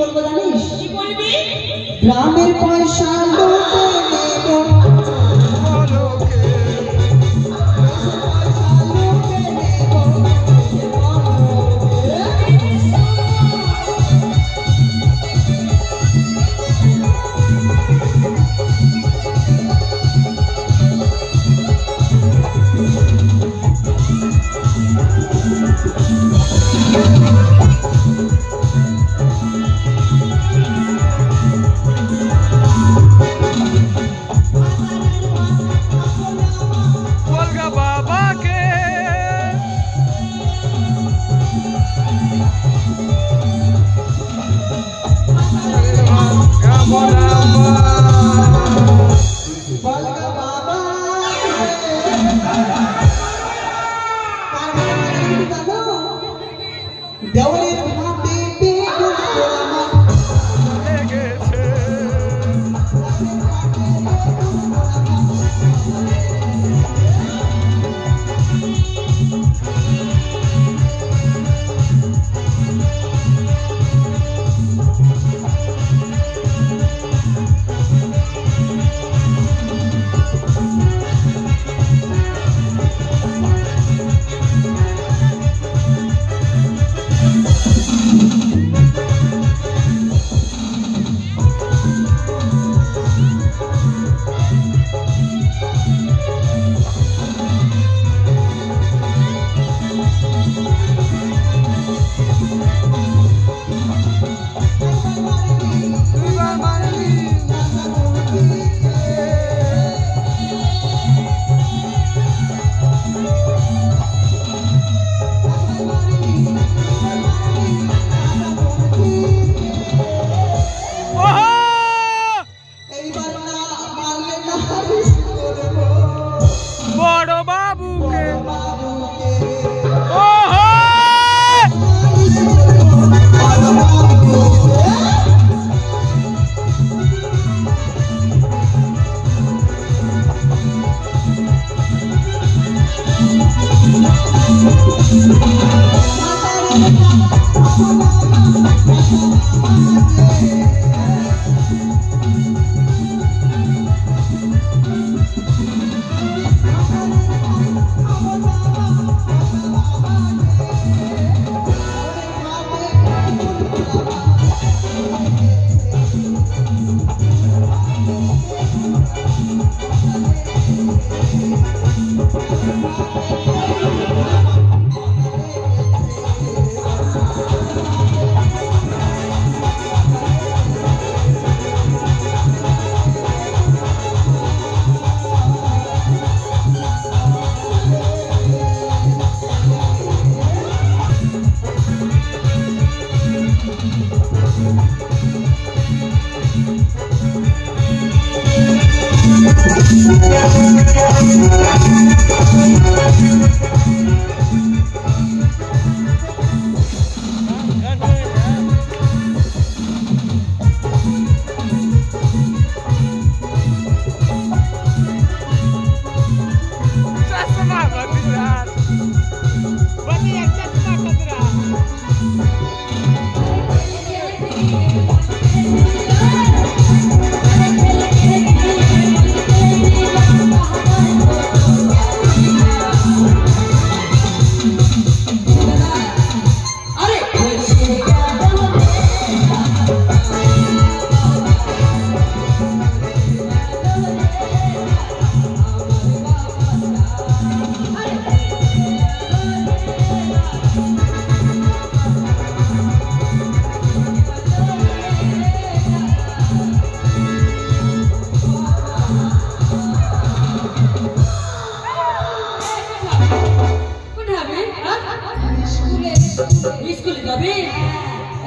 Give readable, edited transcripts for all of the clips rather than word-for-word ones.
বলবো জানিস? কি বলবি? গ্রামের পয়সা লুটে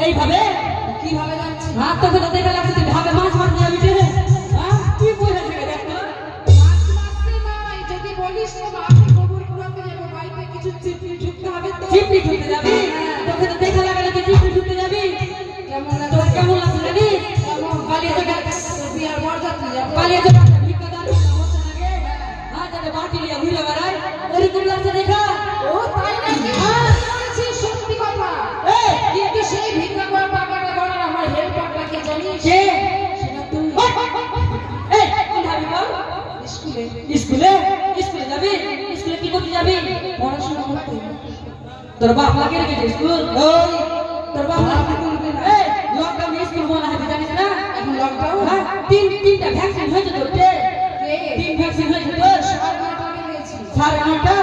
এইভাবে কিভাবে যাচ্ছে ভাত তো খেতে দেখা লাগছে তুই ভাবে মাছ মারতে যাবি রে হ্যাঁ কি বুঝে থেকে দেখ তো মাছ মারতে নাই যদি বলিস তো মাকে গোবর কুড়াতে যাবো বাড়িতে কিছু চিপড়ি ঢুকতে হবে তো চিপড়ি ঢুকতে যাবি তোকে তো দেখা লাগে তুই চিপড়ি ঢুকতে যাবি কেমন লাগে তোর কেমন লাগছে জানি কালিয়া তো বিয়ার বরযাত্রী যাবো কালিয়া তো ভিক্ষাদার অবস্থা লাগে হ্যাঁ যাতে বাটি নিয়ে ঘুরে বেড়ায় এরকম লাগছে দেখা ও তাই নাকি হ্যাঁ সত্যি কথা এই কিন্তু সেই ভিক্ষা করে টাকাটা গড়ার আমার হেল্প তোর বাপ লাগে রেখেছে স্কুল ওই তোর বাপ লাগে তুলবে না এই লকডাউন স্কুল বন্ধ আছে জানিস না এখন লকডাউন হ্যাঁ তিনটা ভ্যাকসিন হয়েছে তোর কে তিন ভ্যাকসিন হয়েছে তোর 9:30 হয়েছে 9:30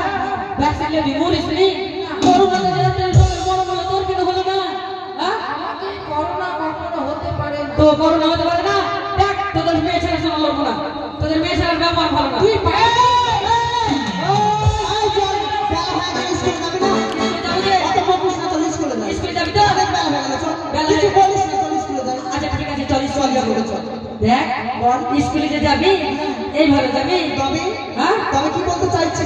ভ্যাকসিন লেবি মরিস নি করোনা যেতে তোর বড় বড় তোর কেন হলো না হ্যাঁ আমাকে করোনা কখনো হতে পারে না তো করোনা হতে পারে না দেখ তোদের মেয়ে ছেলে সঙ্গে লড়বো না তোদের মেয়ে ছেলের ব্যাপার ভালো না তুই বাইরে এই চল বেলা হয়ে গেল স্কুলে যাবি না যাবি যে অত বকিস না চল স্কুলে যাই স্কুলে যাবি তো অনেক বেলা হয়ে গেল চল বেলা কিছু হয়ে- বলিস না চল স্কুলে যাই আচ্ছা ঠিক আছে চল চল যাবো চল দেখ বল স্কুলে যে যাবি এইভাবে যাবি তবে হ্যাঁ তবে কি বলতে চাইছি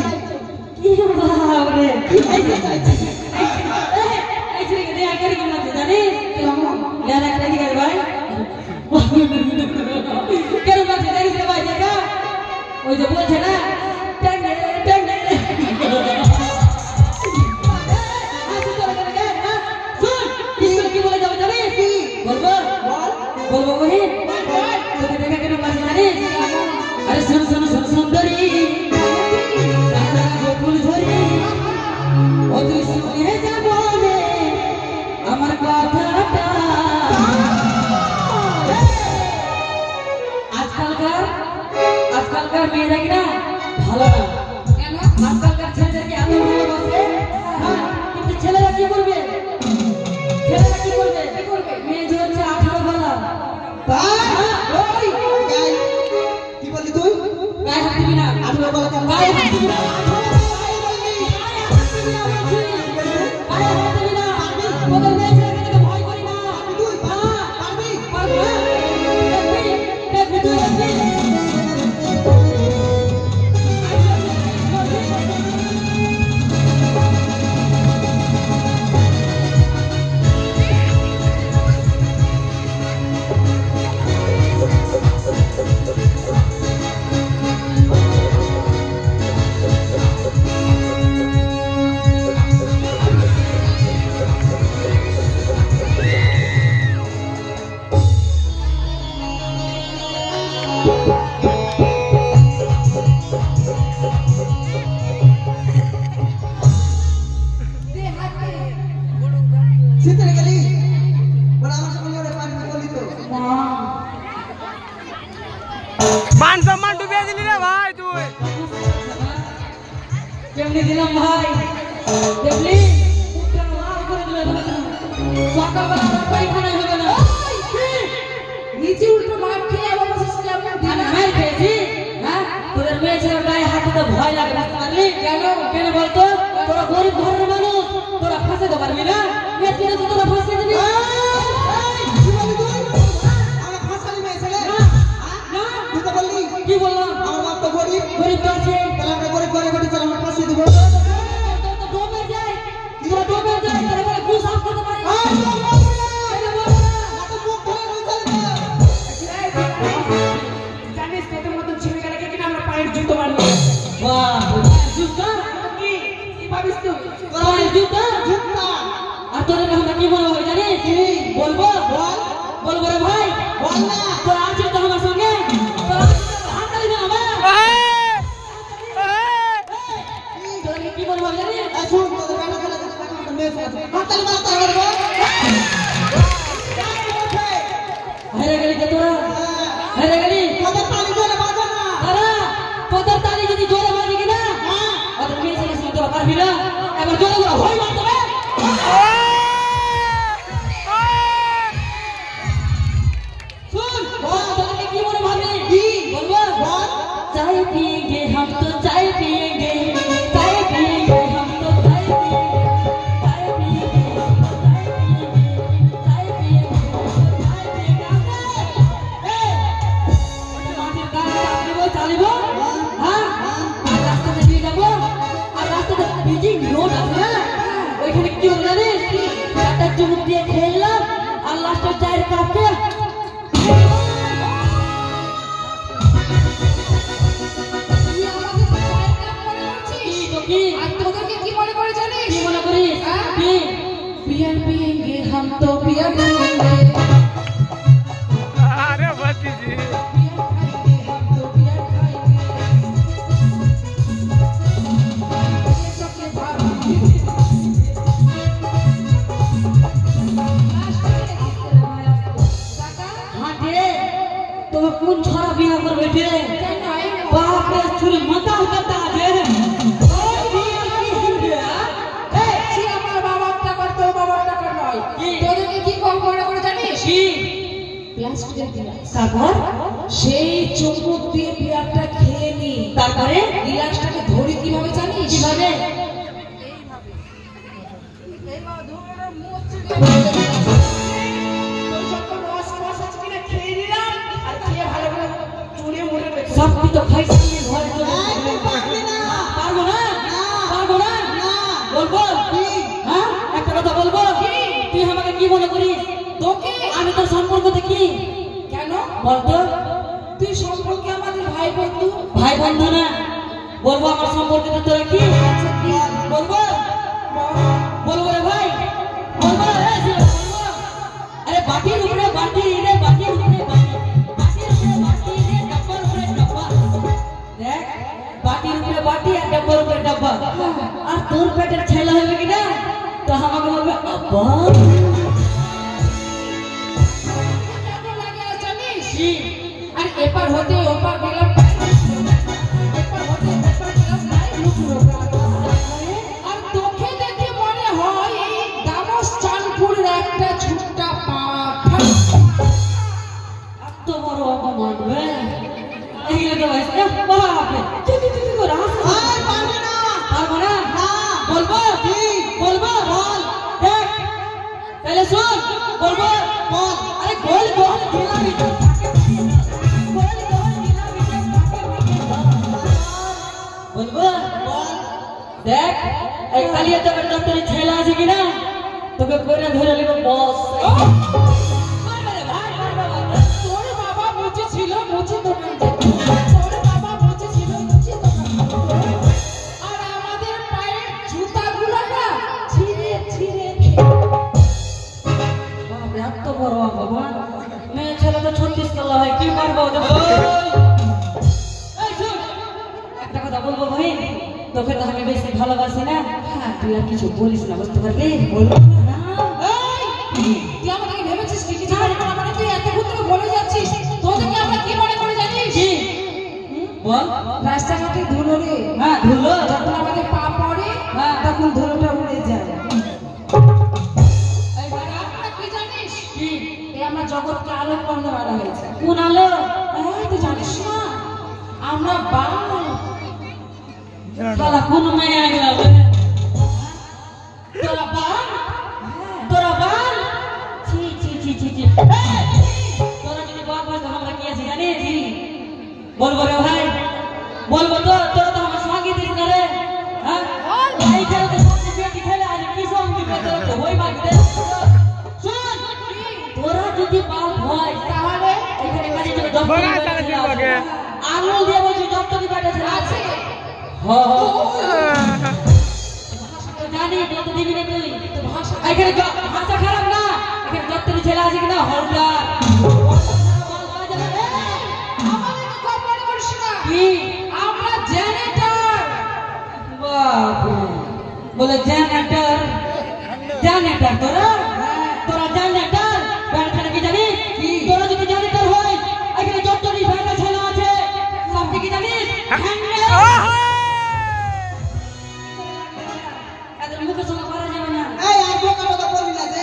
কি বাবারে কি বলতে চাইছি এই ছেলেকে দেখা করে কেমন লাগছে জানিস লেন একটা দিকে ভাই কেন লাগছে জানিস রে ভাই দেখা ওই যে বলছে না ট্যাঙ্গে ট্যাঙ্গে শুন কি বলে যাবে জানিস বলবো বল বলবো বহি তোকে দেখা কেন লাগছে জানিস আরে শোন শোন শোন সুন্দরী গোকুল ধরি ও তুই শুনে যাব রে আমার কথাটা আজকালকার মেয়েরা কিনা ভালো না কেন আজকালকার ছেলেদেরকে এত ভালোবাসে হ্যাঁ, কিন্তু ছেলেরা কি করবে ছেলেরা কি করবে মেয়ে যে হচ্ছে 18 বলা তাই ওই গাই কি বললি তুই গায়ে হাত দিবি না 18 বলা কেন গায়ে হাত দিবি না গায়ে হাত দিবি না তোদের মেয়ে ছেলেকে দেখে ভয় করি না তুই পারবি পারবো না দেখবি তুই দেখবি দে হাত দে শীতের গেলি বলে আমার সঙ্গে ওরে পারবি বলি তো মান সম্মান ডুবিয়ে দিলি রে ভাই তুই কেমনি দিলাম ভাই দেখলি মুখটা লাল করে দিলে সকালবেলা আমার পায়খানা হবে না নিচে উল্টো মার খেয়ে আবার বসে কেমন আমি দিলা মার খেয়েছি হ্যাঁ তোদের মেয়ে ছেলের গায়ে হাত দিতে ভয় লাগে বুঝতে পারলি কেন কেন বলতো তোরা গরিব ঘরের মানুষ তোরা ফাঁসাতে পারবি না মেয়ে ছেলে তো তোরা ফাঁসিয়ে দিবি কি বলি তুই আমার ফাঁসালি মেয়ে ছেলে না তুই তো বললি কি বললাম আমার বাপ তো গরিব গরিব তো আছে তাহলে আমরা গরিব ঘরে ঘরে চল আমরা ফাঁসিয়ে দেবো তো ডোবে যায় তোরা ডোবে যায় তাহলে বলে ঘুষ আপ করতে পারি জানিস তোদের মতো ছেলেগুলোকে কিনা আমরা পায়ের জুতো মারবো বাহ জুতা কি ভাবিস তুই পায়ের জুতা আর তোদের আমরা কি বলবো জানিস বলবো বলবো রে ভাই তোরা আছিস তো আমার সঙ্গে তোরা হাত তালি না আমার তোদেরকে কি বলবো জানিস হেরে গেলি যে তোরা হেরে গেলি তারা তোদের তালি যদি জোরে মারি কিনা ওদের মেয়ে ছেলে শুনতে পারবি না এবার জোরে জোরে হই মারতে হবে सुन তোদেরকে কি মনে ভাবি বলবো चाय पिएंगे हम तो चाय पिएंगे चाय पिएंगे हम तो चाय पिएंगे चाय पिएंगे चाय पिएंगे মাটির গায়ে চালিব চালিব হ্যাঁ আর রাস্তাতে দিয়ে যাবো আর রাস্তাতে বিজিং রোড আছে না ওইখানে কি হবে জানিস একটা চুমুক দিয়ে খেললাম আর লাস্টে চায়ের কাপে তুই আমাদের পায়ের কাপ মনে করছিস কি আর তোদেরকে কি মনে করে জানিস কি মনে করিস হ্যাঁ? কি बियर पिएंगे हम तो बियर पिएंगे अरे भतीजी बियर खाएंगे हम तो बियर खाएंगे ये सबके भाभी উঠে বাপ রে চুরি মাথা উঠাতে আছে আমার বাবার টাকার তোর বাবার টাকার নয় তোদেরকে কি কম করে জানিস কি প্লাস্টিকের গিলাস তারপর সেই চুমুক দিয়ে বিয়ারটা খেয়ে নি তারপরে গিলাসটাকে ধরি কিভাবে জানিস কিভাবে সবটি তো খাইছি ঘরে চলে পারবো না পারবো না বলবো হ্যাঁ একটা কথা বলবো তুই আমাকে কি মনে করিস তোকে আমি তোর সম্পর্ক দেখি কেন বলতো তুই সম্পর্কে আমাদের ভাই বন্ধু ভাই বন্ধু না বলবো আমার সম্পর্কে তো তোরা কি বলবো বলবো রে ভাই বলবো আরে বাটির উপরে বাটি রে বাটির উপরে বাটি বাটির উপরে বাটি রে ডাব্বার উপরে ডাব্বা দেখ বাটির উপরে বাটি আর ডাব্বার উপরে ডাব্বা আর তোর পেটের ছেলে হবে কিনা তো আমাকে বলবে আব্বা কেমন লাগে আর জানিস কি আর এপার হতে ওপার গেলাম এপার হতে ওপার গেলাম নাই লুকুরো আর তোকে দেখে মনে হয় এই দামোস চাঁদপুরের একটা ছোট্টা পাঠা এত বড় অপমান রে এইগুলো তো ভাই বাপরে তুই করে আর পারবে না পারবো না না বলবো কি বলবো বল দেখ তাহলে শোন বলবো বল আরে গোল গোল খেলা ভিতর গোল গোল খেলা ভিতর বলবো বল দেখ এই কালিয়া তো ডক্টরের ছেলে আছে কিনা তোকে করে ধরে নেব বস মারবে রে ভাই মারবে তোর বাবা মুচি ছিল মুচি দোকান থেকে তোর বাবা মুচি ছিল মুচি দোকান থেকে। আর আমাদের পায়ের জুতাগুলো না ছিঁড়ে ছিঁড়ে বাপ এত বড় বাবা মেয়ে ছেলে তো 36 কালা হয় কি করবো ওদের এই শুন একটা কথা বলবো ভাই তোকে তো আমি বেশি ভালোবাসি না তুই আর কিছু বলিস না বুঝতে পারলি বলবো না তুই আমাকে ভেবেছিস কি কিছু মনে করা মানে তুই এত ভূত বলে যাচ্ছিস তোদেরকে আমরা কি মনে করে জানিস কি বল রাস্তাঘাটে ধুলো রে হ্যাঁ ধুলো যখন আমাদের পা পড়ে হ্যাঁ। তখন ধুলোটা উড়ে যায় এই ভাই আমরা কি জানিস কি এই আমরা জগৎকে আলো করতে বাড়া হয়েছে কোন আলো তুই জানিস না আমরা বাল শালা কোন মেয়ে আইলা তোরা বাল তোরা বাল ছি ছি ছি ছি ছি তোরা যদি বাল হয় তো আমরা কি আছে জানিস বলবো রে ভাই বলবো তো তোরা তো আমার সঙ্গে দিস না রে হ্যাঁ এই খেলে তো সঙ্গে বেটি খেলে আজ কি সঙ্গে বেটি তো ওই মাগতে শুন তোরা যদি বাল হয় তাহলে এখানে কাজে চলে দপ্তরি আঙুল দিয়ে বলছি দপ্তরি বেটা ছেলে আছে জানি বলতে দিবি না তুই এখানে ভাষা খারাপ না এখানে দপ্তরি ছেলে আছে কিনা হলদার আমাদেরকে কম মনে করিস না কি আমরা জেনারেটর বাপরে বলে জেনারেটর জেনারেটর তোরা তোরা জেনারেটর ব্যাটারে কি জানিস তোরা যদি জেনারেটর হয় এখানে দপ্তরি বেটা ছেলে আছে সব কি জানিস এদের মুখের সঙ্গে পারা যাবে না এই আর বোকা বোকা বলবি না যে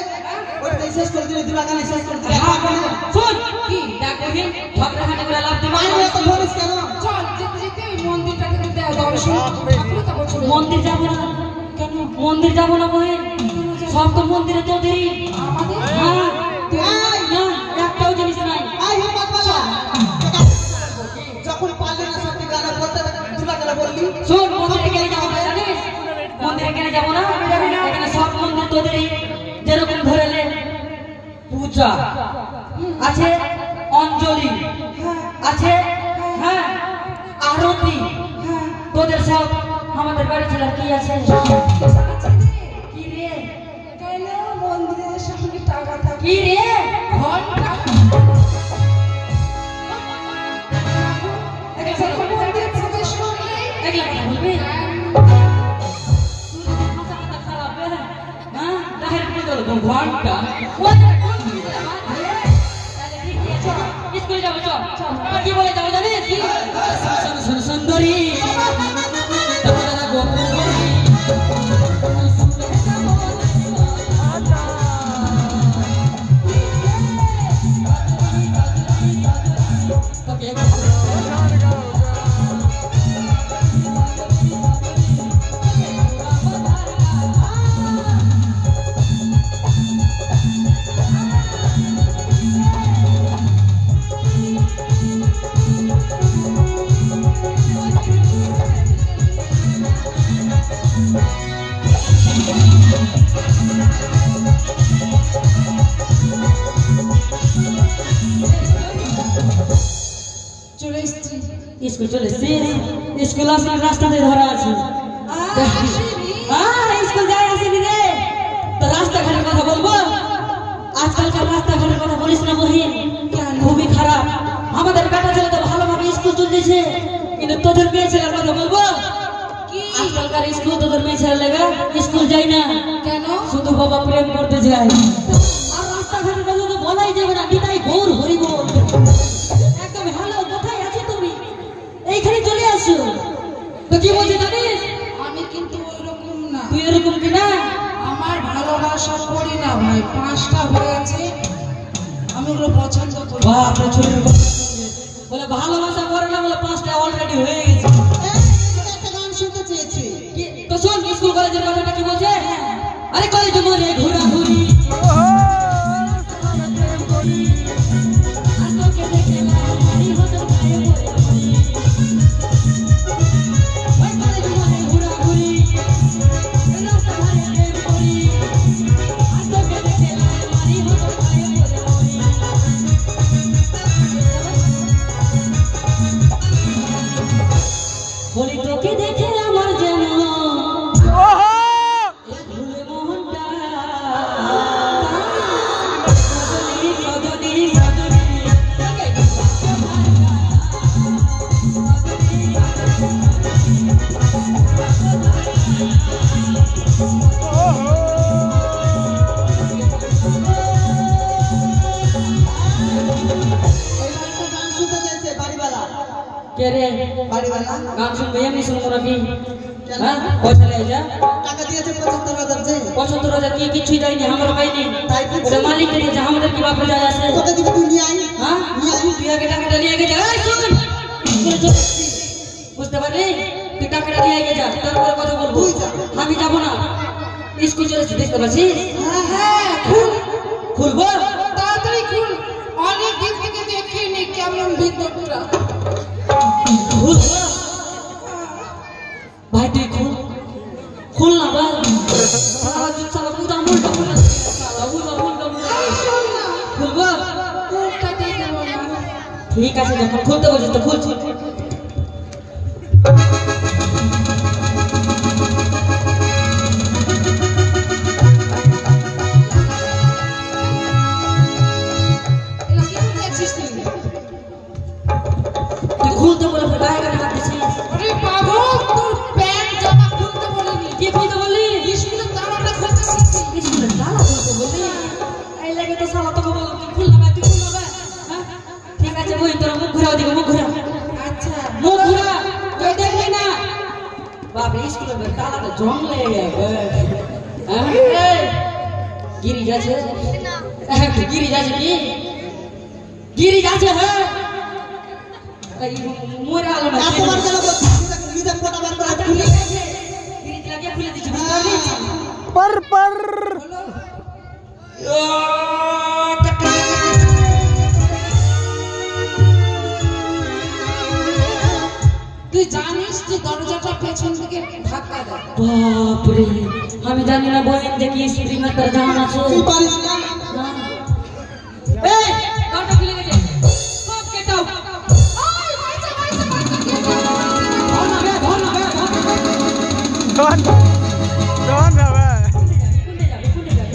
ওইটাই শেষ করে দিলে দুলাগানে শেষ করে দিলে পারবে না শুন কি ডাক দেখি ঝগড়া হাঁটা করে লাভ দিবা মারবে তো ধরিস কেন চল যেতে যেতে ওই মন্দিরটা থেকে দেওয়া দর্শন ঠাকুর তো বছর মন্দির যাবো না কেন মন্দির যাবো না বই সব তো মন্দিরে তোদের আমাদের হ্যাঁ এই না একটাও জিনিস নাই আই হে পাগলা যখন পারলে না সত্যি গানা বলতে দুলাগানে বললি শোন মন্দিরে গেলে যাবো না জানিস মন্দিরে গেলে যাবো না এখানে সব মন্দির তোদেরই যেরকম ধরে নে পূজা আছে অঞ্জলি আছে হ্যাঁ আরতি তোদের সব আমাদের বাড়ি ছিল কি আছে কি রে কেন মন্দিরের সামনে টাকা থাকে কি রে ঘন্টা যখন মন্দিরে প্রবেশ করলে এগুলা কথা বলবি খারাপ হ্যাঁ তাহের কি বলবো ঘন্টা স্কুলে যাবো চল কি বলে যাবো জানিস করি দাদা গল্প করি চলে এসেছি। স্কুল চলে স্কুল আসলে রাস্তাতে ধরা আছে স্কুল যাই আসেনি রে তো রাস্তাঘাটের কথা বলবো আজকালকার রাস্তাঘাটের কথা বলিস না বহিন খুবই খারাপ আমাদের বেটা ছেলে তো ভালোভাবে স্কুল চলতেছে কিন্তু তোদের মেয়ে ছেলের কথা বলবো আজকালকার স্কুল তোদের মেয়ে ছেলে লেগে স্কুল যায় না কেন? শুধু বাবা প্রেম করতে যায় আর রাস্তাঘাটের কথা তো বলাই যাবে না বিদায় গৌর হরি বল একদম ভালো কোথায় আছো তুমি এইখানে চলে আসো তো কি বলছে জানিস আমি কিন্তু ওইরকম না। তুই এরকম কি না আমার ভালোবাসা করি না ভাই, 5টা হয়েছে, আমি ওগুলো পছন্দ করি। বাপ রে ছোট বলে ভালোবাসা করে না বলে 5টা অলরেডি হয়ে গেছে একটা গান শুনতে চেয়েছি। তো শোন স্কুল কলেজের কথাটা কি বলছে আরে কলেজে মনে ঘোরাঘুরি বলি তোকে দেখে আমার যেন ভুলে মোহনটা সজনী সজনী এবার একটা গান শুনতে চেয়েছে বাড়িওয়ালা। কে রে বাড়িওয়ালা গান শুনবে এমনি শুনবো নাকি হ্যাঁ পয়সা নেই যা টাকা দিয়েছে 75,000 যে। 75,000 কি কিছুই দেয়নি আমার পাইনি তাই তো ওটা মালিক দিয়েছে আমাদের কি বাপে যায় আছে তোকে দিকে তুই নিয়ে আয়। হ্যাঁ তুই আগে টাকাটা নিয়ে আগে যা এই শুন স্কুলে চলে এসেছি। বুঝতে পারলি তুই টাকাটা নিয়ে আগে যা তারপরে কথা বলবো তুই যা। আমি যাবো না স্কুল চলে এসেছি দেখতে পাচ্ছিস হ্যাঁ হ্যাঁ, খুল, খুলবো তাড়াতাড়ি খুল। অনেক দিন থেকে দেখিনি কেমন ভিতরটা। খুলবো ভাই তুই খুল না ভাই সালা পুরা মুলটা খুলে সালা উল্টা উল্টা শোন না, খুলবো কোনটা দিয়ে দেবো না? ঠিক আছে যখন খুলতে বলছিস তো খুলছি এগুলো কি দেখছিস তুই? তুই খুলতে বলে গায়ে গায়ে হাত দিছিস আরে বাবু, তোর প্যান্ট জামা খুলতে বলিনি। কি খুলতে বললি স্কুলের তালাটা খুলতে বলেছি। স্কুলের তালা খুলতে বললি এই লাগে তো সালা তোকে বললাম তুই খুলনা ভাই তুই খুলনা ভাই হ্যাঁ ঠিক আছে বই তোর মুখ ঘুরাও দিকে মুখ ঘুরা আচ্ছা, মুখ ঘুরা তুই দেখলি না বাপ স্কুলের তালাটা জং লেগে গেছে হ্যাঁ এই গিরি যাচ্ছে গিরি যাচ্ছে কি গিরি যাচ্ছে হ্যাঁ এই মোরা আলো না এতবার গেল বলছি নিজে ফোটা বার করে খুলে গিরি লাগিয়ে খুলে দিচ্ছি বুঝতে পারলি पर তুই জানিস যে দরজাটা পেছন থেকে ধাক্কা দেয়। বাপরে আমি জানি না বইন দেখি স্প্রিং এর দরজা আছে তুই পারিস না। এই দরজা খুলে গেছে সব গেট আউট ওই বাইচা বাইচা বাইচা কে ধর না বে ধর না বে डॉन डॉन है কুন্ডে যাবে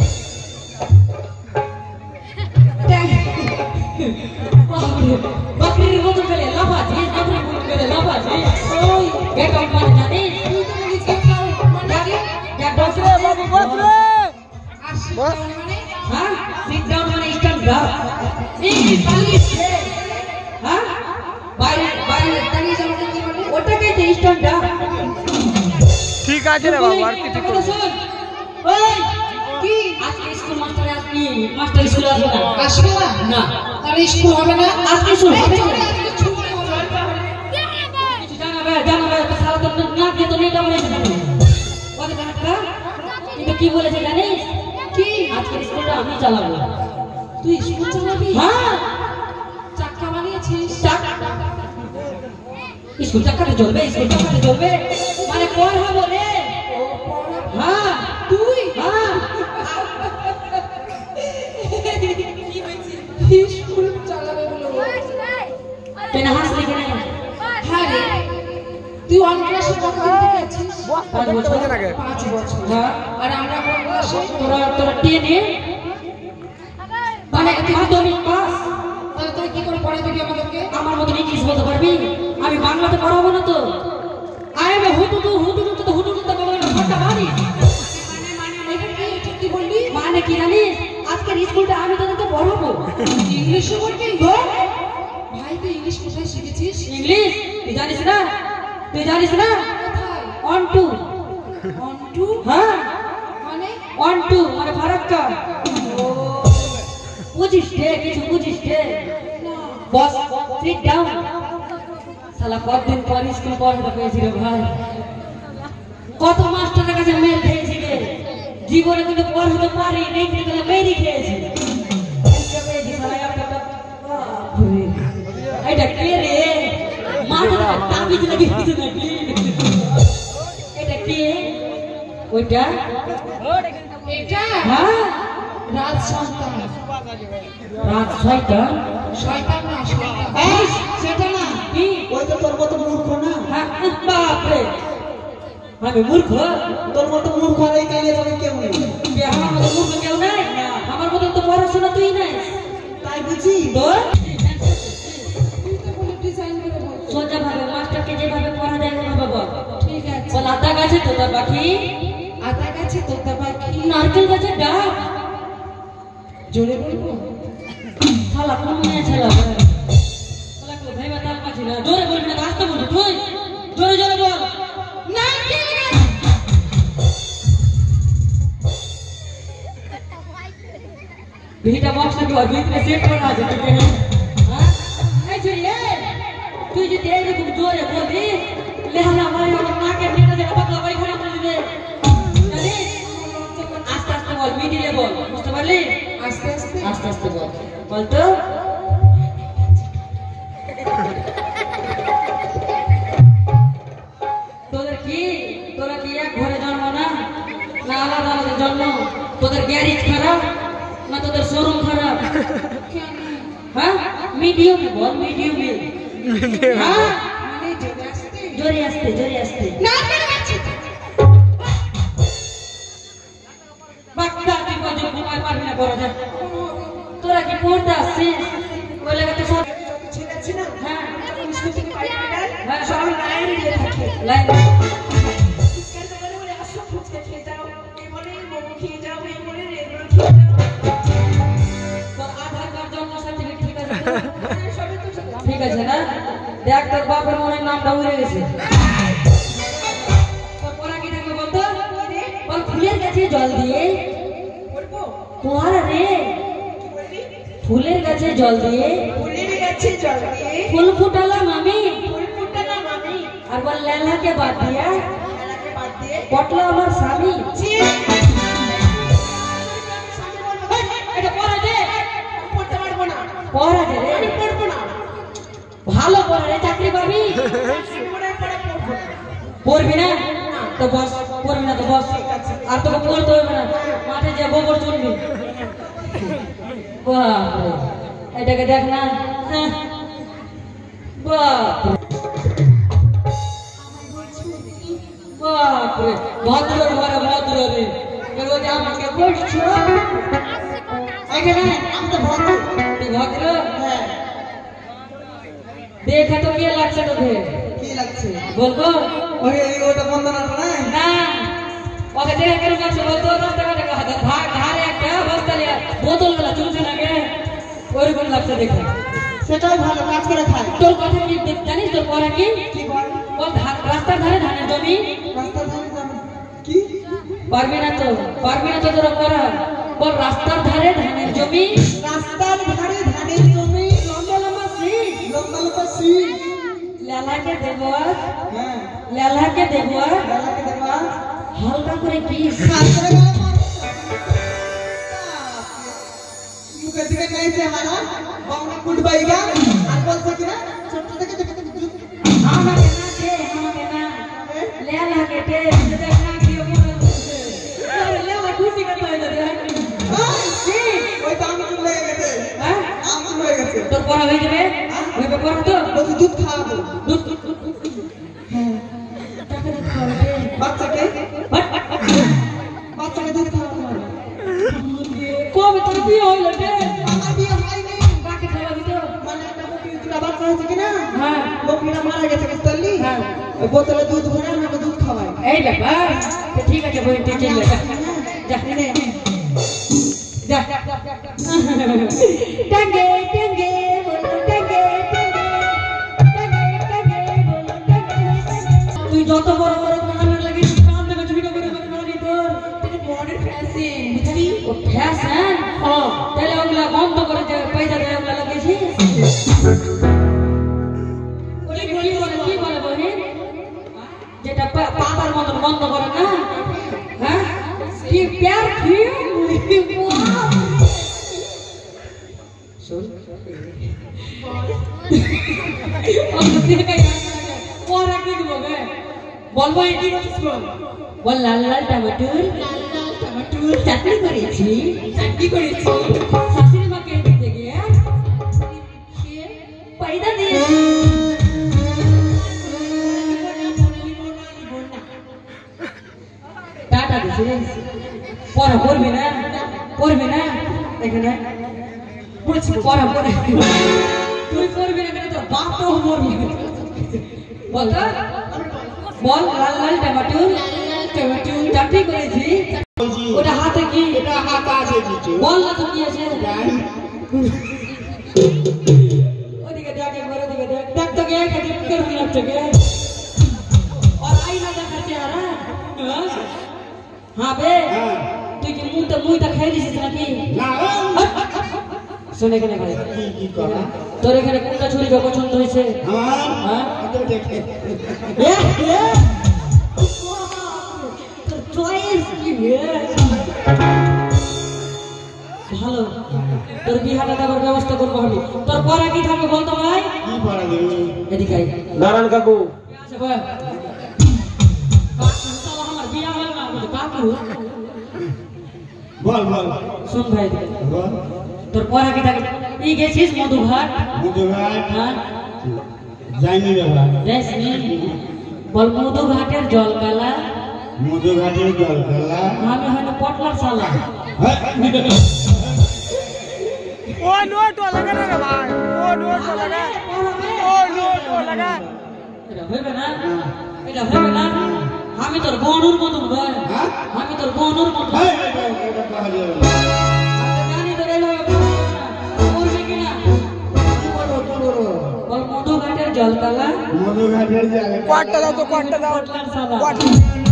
বাপরে বাপরে মতো ফেলে লাফাছি বাপরে মতো ফেলে লাফাছি ওই গেট আউট মানে জানিস গেট আউট রে বাবু বস রে হ্যাঁ সিট ডাউন মানে স্ট্যান্ড আপ ইংলিশ হ্যাঁ বাইরে বাইরে দাঁড়িয়ে যাওয়াটা কি বলে? ওটাকেই তো স্ট্যান্ডটা ঠিক আছে রে বাবা, আর কি ঠিক করবি? ওই কি আজকে স্কুল মাস্টার আসবি, মাস্টার স্কুল আসবে না। আসবে না? না তাহলে স্কুল হবে না? আজকে স্কুল হবে না। আজকে ছুটি হবে। কিছু জানাবে তো সারা তো না দিয়ে তো নেটা বলে দিবে। ওকে জানাটা কিন্তু কি বলেছে জানিস? কি? আজকে স্কুলটা আমি চালাবো। তুই স্কুল চালাবি? হ্যাঁ চাক্কা বানিয়েছিস? স্কুল চাকাতে চলবে, স্কুল চাকাতে চলবে মানে পড়াবো রে। ও পড়াবি? হ্যাঁ তুই? হ্যাঁ স্কুল চালাবে বলে বলছিস? কেন হাসলি কেন? হ্যাঁ রে, তুই অন ক্লাসে কতদিন থেকে আছিস? 5 বছর। 5 বছর। হ্যাঁ আর আমরা কোন ক্লাসে? তোরা টেনে মানে মাধ্যমিক পাস। তাহলে তুই কি করে পড়াবি আমাদেরকে? আমার মতো ইংলিশ বলতে পারবি? আমি বাংলাতে পড়াবো না তো। আই এম হুটু তো বাবা না ফাটা মারি। এটা কি? এটা কি বললি? মানে কি জানিস? আজকের স্কুলটা আমি তোদেরকে পড়াবো। ইংলিশে বলবি? ভাই তুই ইংলিশ কোথায় শিখেছিস? ইংলিশ তুই জানিস না? কোথায়? 1 2 1 2 হ্যাঁ মানে? 1 2 মানে ফারাক্কা। বুঝিস কিছু বুঝিস বস সিট ডাউন। শালা কতদিন পর স্কুল পড়াতে পেয়েছি রে ভাই। কত মাস্টারের কাছে মেল খেয়েছি রে। জীবনে কিন্তু পড়াতে পারি নেই, কিন্তু মেরি খেয়েছি। এটা কে রে? মাথা তাবিজ লাগিয়েছে নাকি? এটা কে? ওইটা এটা হ্যাঁ রাত সন্তান। রাত 6টা। শয়তান না, শয়তান। এই, সেটা না, কি? ওই তো তোর মতো মূর্খ না। হ্যাঁ বাপরে আমি মূর্খ? তোর মতো মূর্খ আর এই কালিয়া যাবে কেমন? কে আমার মতো মূর্খ কেউ নাই? আমার মতো তো পড়াশোনা তুই নাই তাই বুঝি তো। তুই তো বলে ডিজাইন করে বল। সোজা ভাবে মাস্টারকে যেভাবে পড়া যায় ওভাবে বল। ঠিক আছে। বল আতা গাছে তোতা পাখি, আতা গাছে তোতা পাখি। নারকেল গাছে ডাব। জোরে বলবো? শালা কোন মেয়ে ছেলা শালা কোথায় বাতাল পাচ্ছি না। জোরে বলবি না, আস্তে বলবি তুই। জোরে বল। নারকেল গাছ। ভিটা বক্স নাকি ওর ভিতরে সেট করা আছে তোকে? হ্যাঁ এই চুরি তুই যদি এইরকম জোরে বলবি লেহানা ভাই আমার নাকে ভিটা যেটা পাতলা বাড়ি খারাপ করে দিবে জানিস? আস্তে আস্তে বল, মিডিলে বল, বুঝতে পারলি? আস্তে আস্তে। আস্তে বল। বল তো। তোরা কি এক ঘরে জন্ম না আলাদা আলাদা জন্ম? তোদের গ্যারেজ খারাপ না তোদের শোরুম খারাপ? হ্যাঁ মিডিয়ামে বল, মিডিয়ামে। হ্যাঁ মানে জোরে আসতে। নারকেল গাছে। বাচ্চা তুই কত ঘুমায় পারবি না পড়া যায়। তোরা কি পড়তে আসছিস? ওই লাগে তো সব ছেড়েছি না, হ্যাঁ স্কুল থেকে বাড়ি ফিরে হ্যাঁ সব লাইন দিয়ে থাকে। লাইন ফুচকার দোকানে বলে আসো ফুচকা খেয়ে যাও, এই বলে মোমো খেয়ে যাও, এই বলে রেগুলার খেয়ে যাও। তোর আধার কার্ড জন্ম সার্টিফিকেট ঠিক আছে তো? হ্যাঁ, সবই তো ঠিক আছে। ঠিক আছে না? দেখ তোর বাপের মনে নামটা উড়ে গেছে। তোর পড়া কি থাকবে বলতো? বল ফুলের গাছে জল দিয়ে বলবো? পড়া রে। কি বললি? ফুলের গাছে জল দিয়ে ফুলের গাছে জল দিয়ে ফুল ফুটালাম আমি। ফুল ফুটালাম আমি, আর বল লেলাকে বাদ দিয়া খেলাকে বাদ দিয়ে পটলো আমার স্বামী। ছি! এটা পড়া দে। আমি পড়তে পারবো না, পড়া দে রে। আমি পড়বো না, ভালো পড়া রে, চাকরি পাবি। আমি মনে হয় পড়া পড়বো না। পড়বি না তো বস, পড়বি না তো বস। আর তোকে পড়তে হবে না, মাঠে যে গোবর চলবি। বাপরে এটাকে দেখ না। বাপরে ভদ্র ঘরে ভদ্র রে। রোজ আমাকে বসছো এখানে? আমি তো ভদ্র। তুই ভদ্র? হ্যাঁ, দেখে তো কে লাগছে তোকে? কি লাগছে? বলবো ওই ওটা বন্দনাটা না? না। ওকে দেখে কেন লাগছে বলতো? রাস্তাঘাটে ধারে একটা বস্তা লিয়া বোতল গুলা চলছে না কে? ওইরকম লাগছে দেখে। সেটাও ভালো, কাজ করে খায়। তোর কথা কি জানিস? তোর পড়া কি? কি বল? বল রাস্তার ধারে ধানের জমি রাস্তার ধারে যাবে কি পারবি না তো তোর করা বল রাস্তার ধারে ধানের জমি রাস্তার ধারে ধানের জমি লম্বা লম্বা সিট লম্বা লম্বা সিট লেলাকে দেবো হ্যাঁ লেলাকে দেবো বেলাকে দেবা হালকা করে কি সাতরে গেলে মুখের দিকে চাইছে হারা বাংলা কুটবাইগা আর বলছে কিনা ছোট থেকে দেখতে আমাকে না লেলাকে দে দেখ না কি আরে লেলা খুশি কথা হইলো রে ওই তো আমি চলে গেছে হ্যাঁ আমি হয়ে গেছে তোর পড়া হয়ে যাবে ওই পড়া তো বলছি দুধ খাওয়াবো দুধ হ্যাঁ টাকা দিতে হবে বাচ্চাকে বাচ্চাকে দুধ খাওয়াবো কবে তোর বিয়ে হইলো রে আমার বিয়ে হয়নি কাকে খাওয়াবি তো মানে একটা বকরিটা বাচ্চা হয়েছে কিনা হ্যাঁ বকরিটা মারা গেছে চললি হ্যাঁ ওই বোতলে দুধ ভরে আমাকে দুধ খাওয়াই এই ব্যাপার তো ঠিক আছে বই তুই চলে যা যা টাঙ্গে টাঙ্গে বলো টাঙ্গে টাঙ্গে বলো টাঙ্গে তুই যত বড় বড় কানের লাগিস কান থেকে ঝুড়ি করে মারি তোর এটা মডার্ন ফ্যাশন বুঝলি ও ফ্যাশন ও তাহলে ওগুলা বন্ধ করে দে পয়সা দে ওগুলা লাগিয়েছিস ওই কি বলে বহিন যেটা পাতার মতন বন্ধ করে না হ্যাঁ কি প্যার কি বলবো এটি বল লাল লাল টমেটোর চাটনি করেছি শাশুড়ি মাকে দিতে গিয়ে পয়দা দিয়ে টাটা দিছি পড়া পড়বি না এখানে বলছি পড়া তুই পড়বি না তোর বাপ তো মরবি বল বল লাল লাল টমেটো চাটনি করেছি ওটা হাতে কি এটা হাত আছে কিছু বল না তো কি আছে ওদিকে দেখ একবার ওদিকে দেখ তো গে কে দেখ করে লাগছে গে और आईना দেখা চেহারা হ্যাঁ বে তুই কি মুইটা খাই দিছিস নাকি না শুনে এখানে ভাই কি করা তোর এখানে কোনটা ছুরিটা পছন্দ হয়েছে আমার হ্যাঁ তো দেখে তোর চয়েস কি ভালো তোর বিহারে দেওয়ার ব্যবস্থা করবো আমি তোর পরে কি থাকবে বলতো ভাই কি পড়া দেবে এদিকে আই নারায়ণ কাকু আচ্ছা ভাই আমার বিয়া হলো না বলে কাকু বল বল শুন ভাই বল তোর পরে কি থাকবে এই গেছিস মধুঘাট মধুঘাট হ্যাঁ যাইনি রে ভাই যাইসনি বল মধুঘাটের জল কালা মধুঘাটের জল খেলা আমি হলো পটলার সালা ও নোট লাগা রে ভাই ও নোট লাগা এটা হইবে না আমি তোর গনুর মতন ভাই হ্যাঁ? আমি তোর গনুর মতন এটা পাওয়া যাবে জানি তোর এইভাবে করবি কিনা বল মধুঘাটের জল কালা মধুঘাটের জল কোয়ারটা দাও তো কোয়ারটা দাও পটলার সালা কোয়ারটা